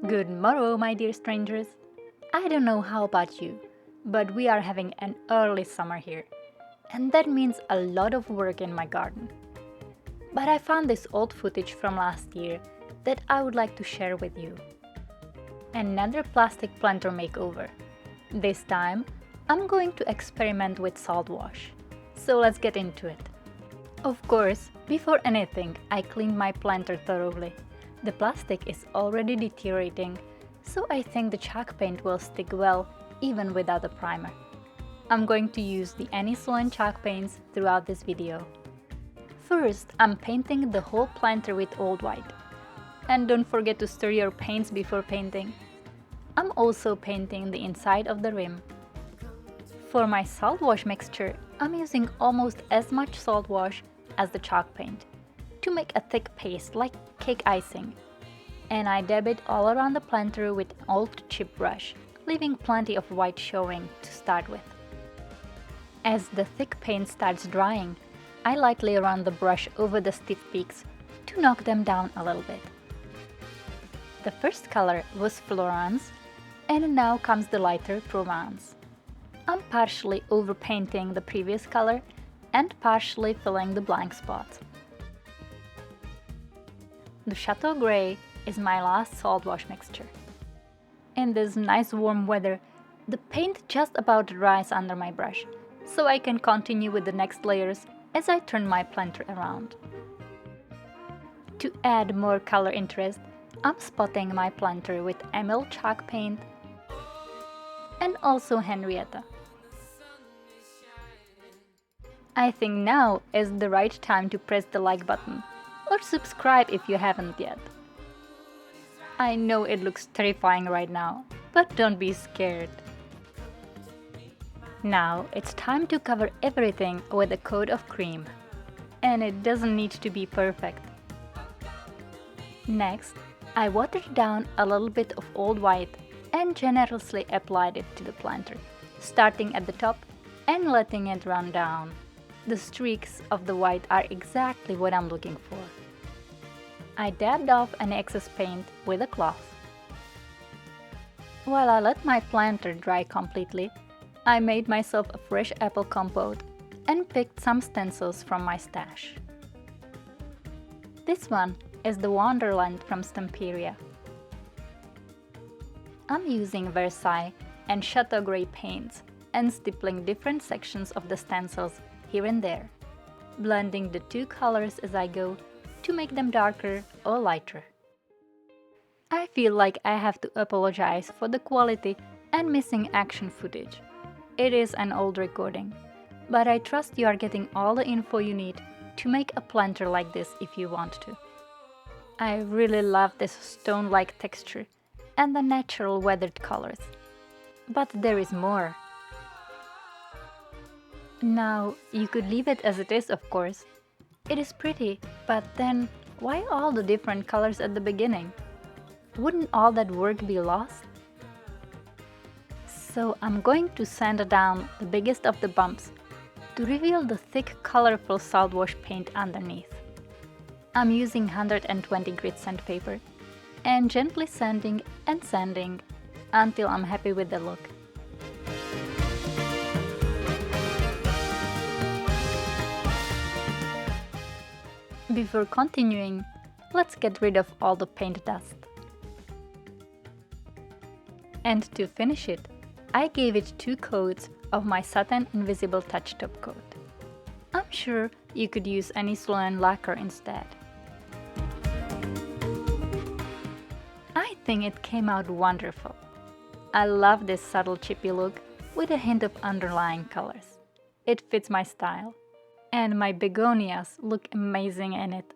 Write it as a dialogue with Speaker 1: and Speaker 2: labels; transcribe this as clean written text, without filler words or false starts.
Speaker 1: Good morrow, my dear strangers. I don't know how about you, but we are having an early summer here, and that means a lot of work in my garden. But I found this old footage from last year that I would like to share with you. Another plastic planter makeover. This time, I'm going to experiment with SaltWash. So let's get into it. Of course, before anything, I cleaned my planter thoroughly. The plastic is already deteriorating, so I think the chalk paint will stick well even without a primer. I'm going to use the Sloan chalk paints throughout this video. First, I'm painting the whole planter with old white. And don't forget to stir your paints before painting. I'm also painting the inside of the rim. For my SaltWash mixture, I'm using almost as much SaltWash as the chalk paint to make a thick paste like cake icing. And I dab it all around the planter with an old chip brush, leaving plenty of white showing to start with. As the thick paint starts drying, I lightly run the brush over the stiff peaks to knock them down a little bit. The first color was Florence, and now comes the lighter Provance. I'm partially overpainting the previous color and partially filling the blank spots. The Chateau gray is my last SaltWash mixture. In this nice warm weather, the paint just about dries under my brush, so I can continue with the next layers as I turn my planter around. To add more color interest, I'm spotting my planter with Emile chalk paint and also Henrietta. I think now is the right time to press the like button or subscribe if you haven't yet. I know it looks terrifying right now, but don't be scared. Now it's time to cover everything with a coat of cream. And it doesn't need to be perfect. Next, I watered down a little bit of old white and generously applied it to the planter, starting at the top and letting it run down. The streaks of the white are exactly what I'm looking for. I dabbed off any excess paint with a cloth. While I let my planter dry completely, I made myself a fresh apple compote and picked some stencils from my stash. This one is the Wonderland from Stamperia. I'm using Versailles and Chateau gray paints and stippling different sections of the stencils here and there, blending the two colors as I go to make them darker or lighter. I feel like I have to apologize for the quality and missing action footage. It is an old recording, but I trust you are getting all the info you need to make a planter like this if you want to. I really love this stone-like texture and the natural weathered colors. But there is more. Now, you could leave it as it is, of course. It is pretty, but then why all the different colors at the beginning? Wouldn't all that work be lost? So I'm going to sand down the biggest of the bumps to reveal the thick, colorful SaltWash paint underneath. I'm using 120 grit sandpaper and gently sanding and sanding until I'm happy with the look. Before continuing, let's get rid of all the paint dust. And to finish it, I gave it 2 coats of my satin invisible touch top coat. I'm sure you could use any Sloan lacquer instead. I think it came out wonderful. I love this subtle chippy look with a hint of underlying colors. It fits my style. And my begonias look amazing in it.